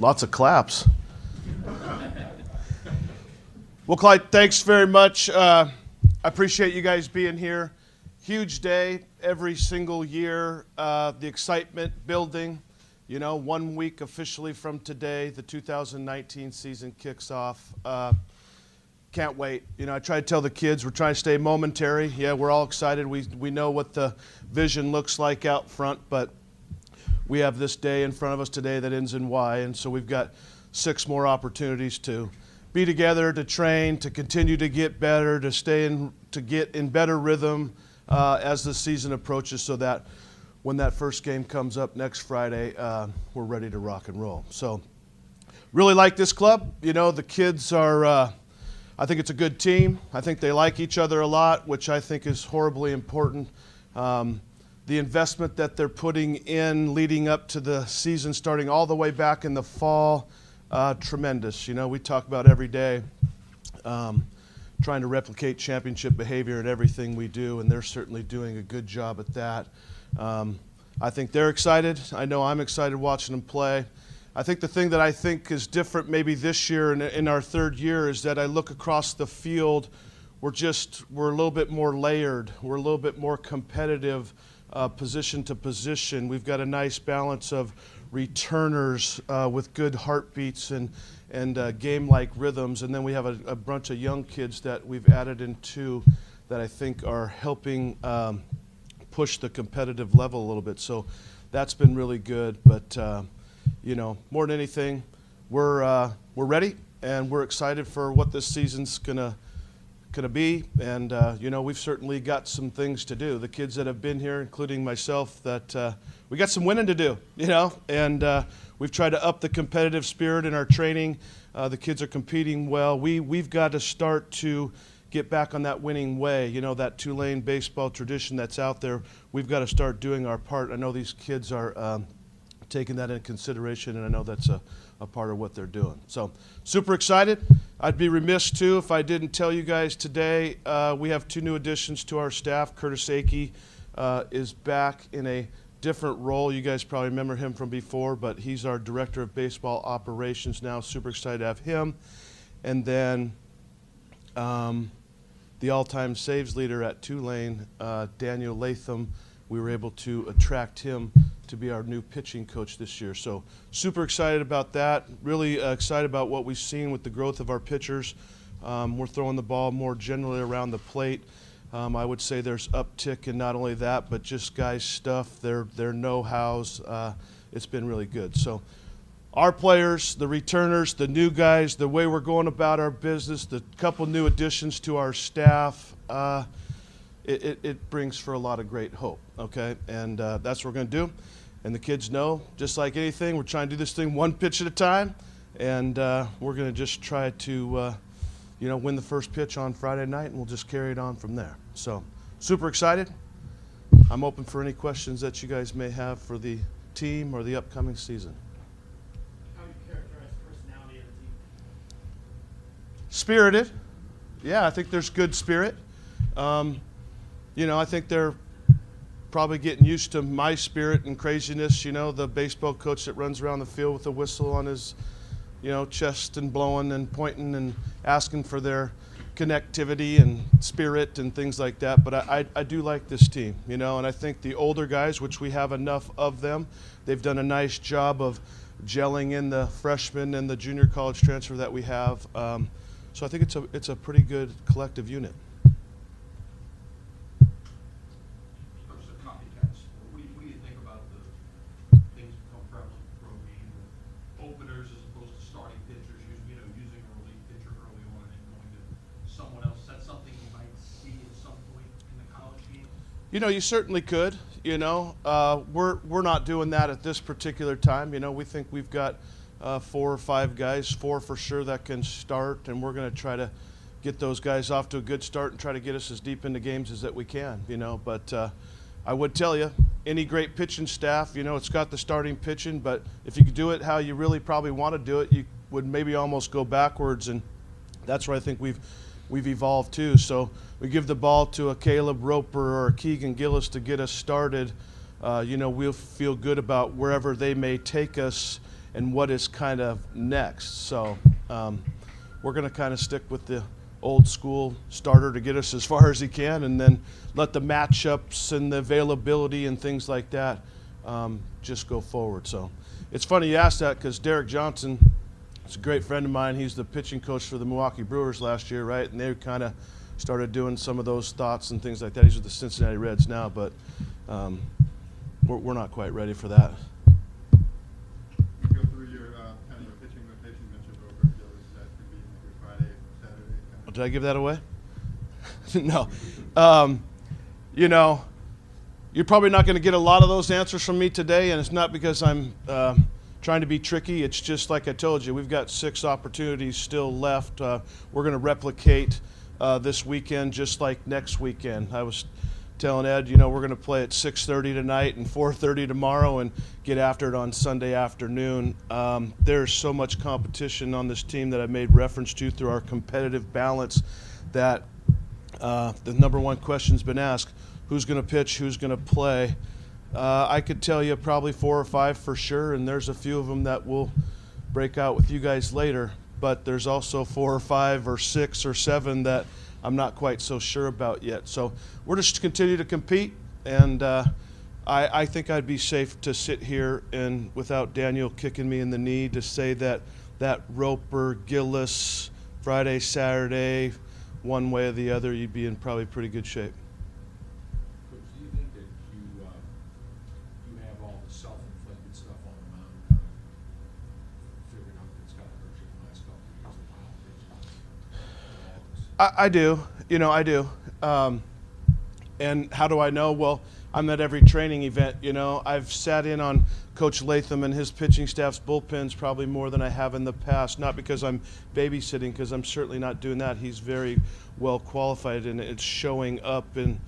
Lots of claps. Well, Clyde, thanks very much. I appreciate you guys being here. Huge day every single year. The excitement building. 1 week officially from today, the 2019 season kicks off. Can't wait. I try to tell the kids we're trying to stay momentary. Yeah, we're all excited. We know what the vision looks like out front, but we have this day in front of us today that ends in Y, and so we've got 6 more opportunities to be together, to train, to continue to get better, to get in better rhythm as the season approaches, so that when that first game comes up next Friday, we're ready to rock and roll. So, really like this club. The kids are. I think it's a good team. I think they like each other a lot, which I think is horribly important. The investment that they're putting in leading up to the season starting all the way back in the fall, tremendous. We talk about every day trying to replicate championship behavior in everything we do, and they're certainly doing a good job at that. I think they're excited. I know I'm excited watching them play. I think the thing that I think is different maybe this year in our 3rd year is that I look across the field, we're a little bit more layered. We're a little bit more competitive position to position. We've got a nice balance of returners with good heartbeats and game-like rhythms. And then we have a bunch of young kids that we've added into that I think are helping push the competitive level a little bit. So that's been really good. But, more than anything, we're ready and we're excited for what this season's gonna be, and we've certainly got some things to do. The kids that have been here, including myself, that we got some winning to do, and we've tried to up the competitive spirit in our training. The kids are competing well. We've got to start to get back on that winning way, that Tulane baseball tradition that's out there. We've got to start doing our part. I know these kids are taking that into consideration, and I know that's a part of what they're doing. So super excited. I'd be remiss too if I didn't tell you guys today we have 2 new additions to our staff. Curtis Akey is back in a different role. You guys probably remember him from before, but he's our director of baseball operations now. Super excited to have him. And then the all-time saves leader at Tulane, Daniel Latham, we were able to attract him to be our new pitching coach this year. So super excited about that. Really excited about what we've seen with the growth of our pitchers. We're throwing the ball more generally around the plate. I would say there's uptick in not only that, but just guys' stuff, their know-hows. It's been really good. So our players, the returners, the new guys, the way we're going about our business, the couple new additions to our staff, it brings for a lot of great hope, okay? And that's what we're going to do. And the kids know, just like anything, we're trying to do this thing 1 pitch at a time. And we're going to just try to, win the first pitch on Friday night, and we'll just carry it on from there. So super excited. I'm open for any questions that you guys may have for the team or the upcoming season. How would you characterize the personality of the team? Spirited. Yeah, I think there's good spirit. I think they're probably getting used to my spirit and craziness. The baseball coach that runs around the field with a whistle on his, chest and blowing and pointing and asking for their connectivity and spirit and things like that. But I do like this team, and I think the older guys, which we have enough of them, they've done a nice job of gelling in the freshmen and the junior college transfer that we have. So I think it's a pretty good collective unit. You certainly could. We're not doing that at this particular time. We think we've got 4 or 5 guys, 4 for sure, that can start, and we're going to try to get those guys off to a good start and try to get us as deep into games as that we can. But I would tell you, any great pitching staff, it's got the starting pitching, but if you could do it how you really probably want to do it, you would maybe almost go backwards, and that's where I think we've evolved too. So we give the ball to a Caleb Roper or a Keegan Gillis to get us started. We'll feel good about wherever they may take us and what is kind of next. So we're going to kind of stick with the old school starter to get us as far as he can, and then let the matchups and the availability and things like that just go forward. So it's funny you asked that, because Derek Johnson is a great friend of mine. He's the pitching coach for the Milwaukee Brewers last year, right? And they kind of started doing some of those thoughts and things like that. He's with the Cincinnati Reds now, but we're not quite ready for that. Go through your kind of your pitching rotation. You mentioned Roper and Gillis. That could be your Friday, Saturday. Kind of. Did I give that away? No. You know, you're probably not going to get a lot of those answers from me today, and it's not because I'm trying to be tricky. It's just like I told you, we've got 6 opportunities still left. We're going to replicate this weekend just like next weekend. I was telling Ed, you know, we're going to play at 6:30 tonight and 4:30 tomorrow and get after it on Sunday afternoon. There's so much competition on this team that I made reference to through our competitive balance that the number one question's been asked: who's going to pitch, who's going to play? I could tell you probably 4 or 5 for sure, and there's a few of them that will break out with you guys later, but there's also 4 or 5 or 6 or 7 that I'm not quite so sure about yet. So we're just continue to compete, and I think I'd be safe to sit here and without Daniel kicking me in the knee to say that Roper, Gillis, Friday, Saturday, one way or the other, you'd be in probably pretty good shape. Coach, do you think that you have all the self-inflicted stuff on the mound, kind of figuring out that's kind of hurt you the last couple of years? I do. You know, I do. And how do I know? Well, I'm at every training event. You know, I've sat in on Coach Latham and his pitching staff's bullpens probably more than I have in the past. Not because I'm babysitting, because I'm certainly not doing that. He's very well qualified, and it's showing up in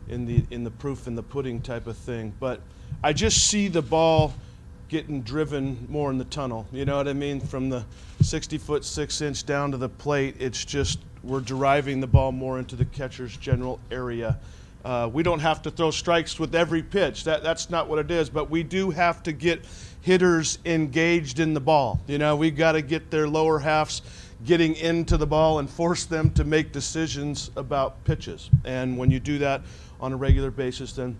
the proof in the pudding type of thing. But I just see the ball getting driven more in the tunnel. You know what I mean? From the 60-foot 6-inch down to the plate, it's just we're driving the ball more into the catcher's general area. We don't have to throw strikes with every pitch. That's not what it is. But we do have to get hitters engaged in the ball. You know, we've got to get their lower halves getting into the ball and force them to make decisions about pitches. And when you do that on a regular basis, then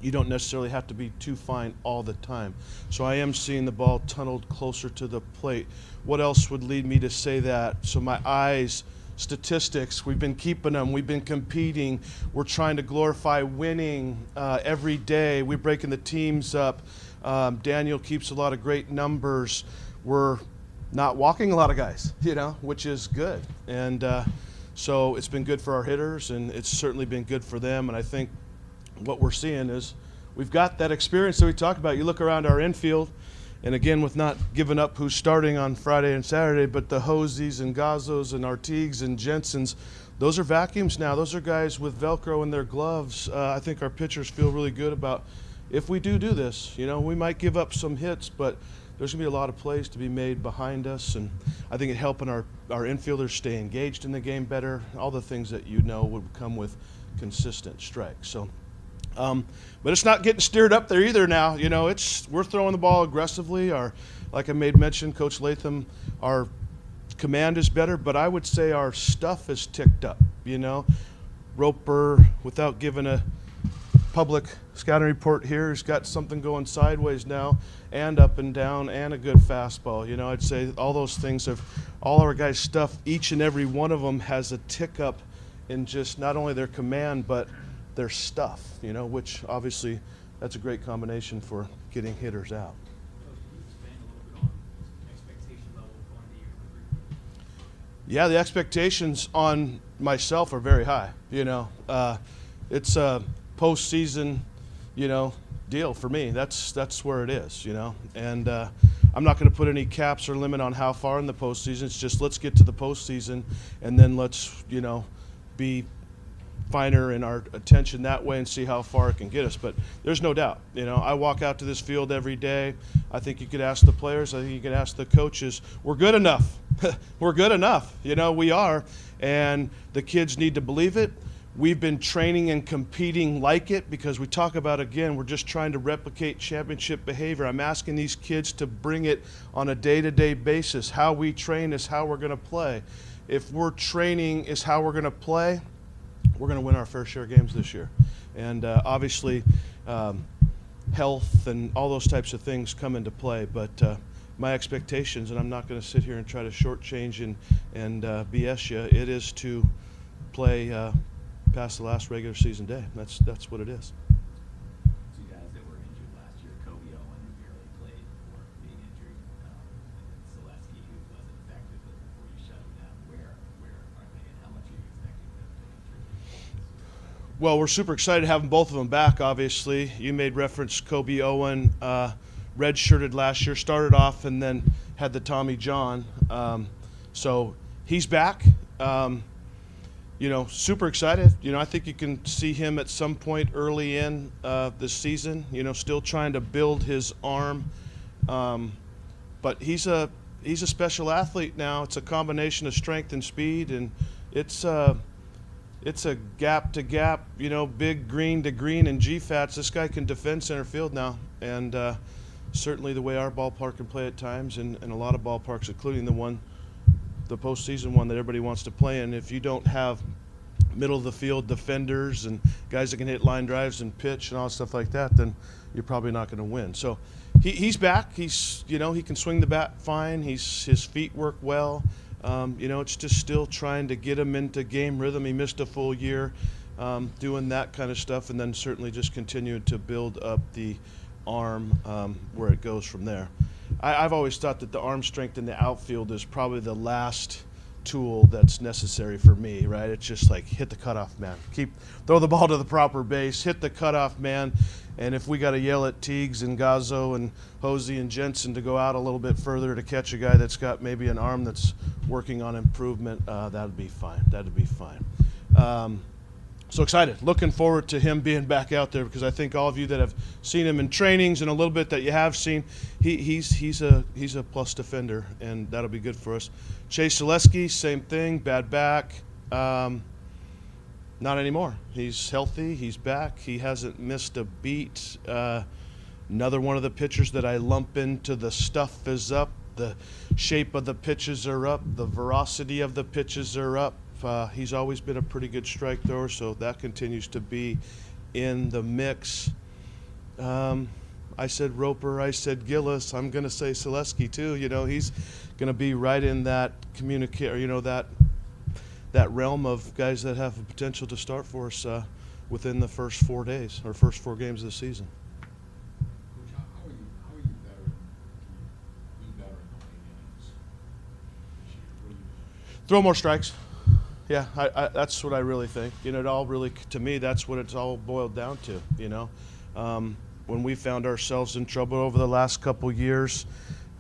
you don't necessarily have to be too fine all the time. So I am seeing the ball tunneled closer to the plate. What else would lead me to say that? So my eyes, statistics, we've been keeping them, we've been competing, we're trying to glorify winning every day. We're breaking the teams up. Daniel keeps a lot of great numbers. We're not walking a lot of guys, you know, which is good. And so it's been good for our hitters, and it's certainly been good for them. And I think what we're seeing is we've got that experience that we talked about. You look around our infield, and again, with not giving up who's starting on Friday and Saturday, but the Hosies and Gazos and Artigues and Jensens, those are vacuums now. Those are guys with Velcro in their gloves. I think our pitchers feel really good about if we do this. You know, we might give up some hits, but there's going to be a lot of plays to be made behind us, and I think it helping our infielders stay engaged in the game better, all the things that you know would come with consistent strikes. So. But it's not getting steered up there either now. You know, we're throwing the ball aggressively. Like I made mention, Coach Latham, our command is better, but I would say our stuff is ticked up. You know, Roper, without giving a public scouting report here, has got something going sideways now, and up and down, and a good fastball. You know, I'd say all those things all our guys' stuff, each and every one of them has a tick up in just not only their command, but their stuff, you know, which obviously that's a great combination for getting hitters out. Coach, can you expand a little bit on expectation level going into your? Yeah, the expectations on myself are very high. You know, it's a postseason, you know, deal for me. That's where it is, you know, and I'm not going to put any caps or limit on how far in the postseason. It's just let's get to the postseason, and then let's, you know, be finer in our attention that way and see how far it can get us. But there's no doubt, you know, I walk out to this field every day. I think you could ask the players, I think you could ask the coaches, we're good enough. We're good enough, you know, we are, and the kids need to believe it. We've been training and competing like it because we talk about, again, we're just trying to replicate championship behavior. I'm asking these kids to bring it on a day-to-day basis. How we train is how we're going to play. If we're training is how we're going to play, we're going to win our fair share of games this year. And obviously, health and all those types of things come into play. But my expectations, and I'm not going to sit here and try to shortchange and BS you, it is to play past the last regular season day. That's what it is. Two guys that were injured last year, Kobe Owen, who barely played for being injured, and then Selesky, who wasn't effective before you shut him down. Where are they, and how much are you expecting them to contribute? Well, we're super excited to have both of them back, obviously. You made reference Kobe Owen, redshirted last year, started off and then had the Tommy John. So he's back. Super excited. I think you can see him at some point early in this season, still trying to build his arm. But he's a special athlete now. It's a combination of strength and speed, and it's a gap to gap, big green to green and GFATs. This guy can defend center field now, and certainly the way our ballpark can play at times, and a lot of ballparks, including the postseason one that everybody wants to play in. If you don't have middle of the field defenders and guys that can hit line drives and pitch and all stuff like that, then you're probably not going to win. So he's back. He's he can swing the bat fine. His feet work well. It's just still trying to get him into game rhythm. He missed a full year doing that kind of stuff, and then certainly just continuing to build up the arm where it goes from there. I've always thought that the arm strength in the outfield is probably the last tool that's necessary for me, right? It's just like hit the cutoff man. Throw the ball to the proper base, hit the cutoff man, and if we got to yell at Teagues and Gazzo and Hosey and Jensen to go out a little bit further to catch a guy that's got maybe an arm that's working on improvement, that'd be fine. That'd be fine. So excited, looking forward to him being back out there, because I think all of you that have seen him in trainings and a little bit that you have seen, he's a plus defender, and that'll be good for us. Chase Selesky, same thing, bad back. Not anymore. He's healthy. He's back. He hasn't missed a beat. Another one of the pitchers that I lump into the stuff is up. The shape of the pitches are up. The veracity of the pitches are up. He's always been a pretty good strike thrower, so that continues to be in the mix. I said Roper, I said Gillis. I'm going to say Selesky too. He's going to be right in that that realm of guys that have the potential to start for us within the first 4 days or first 4 games of the season. Coach, how are you better? Can you be better in the late innings this year? What do you? Throw more strikes. Yeah, that's what I really think. It all really, to me, that's what it's all boiled down to. When we found ourselves in trouble over the last couple years,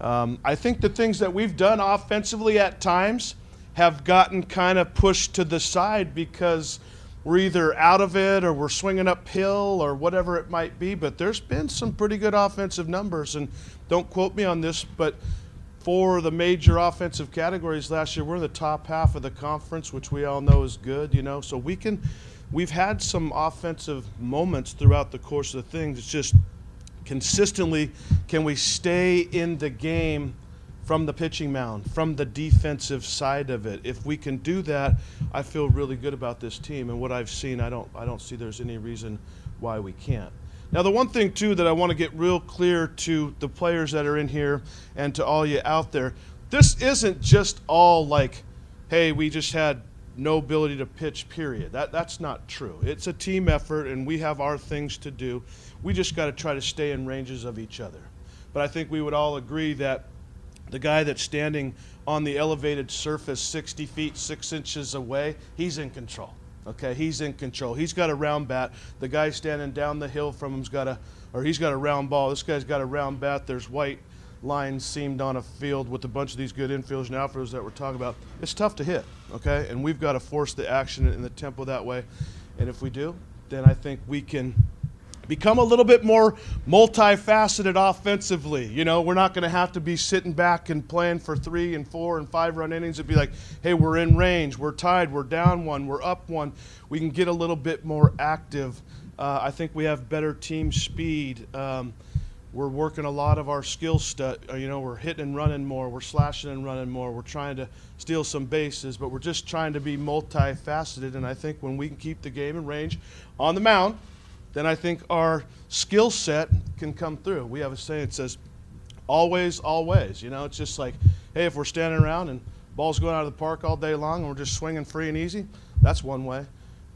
I think the things that we've done offensively at times have gotten kind of pushed to the side because we're either out of it or we're swinging uphill or whatever it might be. But there's been some pretty good offensive numbers, and don't quote me on this, but for the major offensive categories last year, we're in the top half of the conference, which we all know is good, So we've had some offensive moments throughout the course of the things. It's just consistently, can we stay in the game from the pitching mound, from the defensive side of it? If we can do that, I feel really good about this team. And what I've seen, I don't see there's any reason why we can't. Now, the one thing, too, that I want to get real clear to the players that are in here and to all you out there, this isn't just all like, hey, we just had no ability to pitch, period. That's not true. It's a team effort, and we have our things to do. We just got to try to stay in ranges of each other. But I think we would all agree that the guy that's standing on the elevated surface 60 feet, 6 inches away, he's in control. Okay, he's in control. He's got a round bat. The guy standing down the hill from him's got he's got a round ball. This guy's got a round bat. There's white lines seamed on a field with a bunch of these good infielders and outfielders that we're talking about. It's tough to hit, okay? And we've got to force the action and the tempo that way. And if we do, then I think we can become a little bit more multifaceted offensively. You know, we're not going to have to be sitting back and playing for 3 and 4 and 5 run innings. It'd be like, hey, we're in range, we're tied, we're down 1, we're up 1. We can get a little bit more active. I think we have better team speed. We're working a lot of our skill set. You know, we're hitting and running more. We're slashing and running more. We're trying to steal some bases, but we're just trying to be multifaceted. And I think when we can keep the game in range on the mound, then I think our skill set can come through. We have a saying that says, always, always. You know, it's just like, hey, if we're standing around and ball's going out of the park all day long and we're just swinging free and easy, that's one way.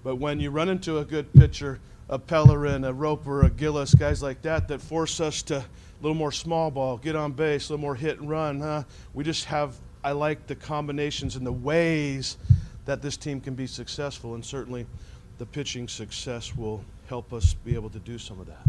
But when you run into a good pitcher, a Pellerin, a Roper, a Gillis, guys like that force us to a little more small ball, get on base, a little more hit and run. We just have, I like the combinations and the ways that this team can be successful, and certainly the pitching success will help us be able to do some of that.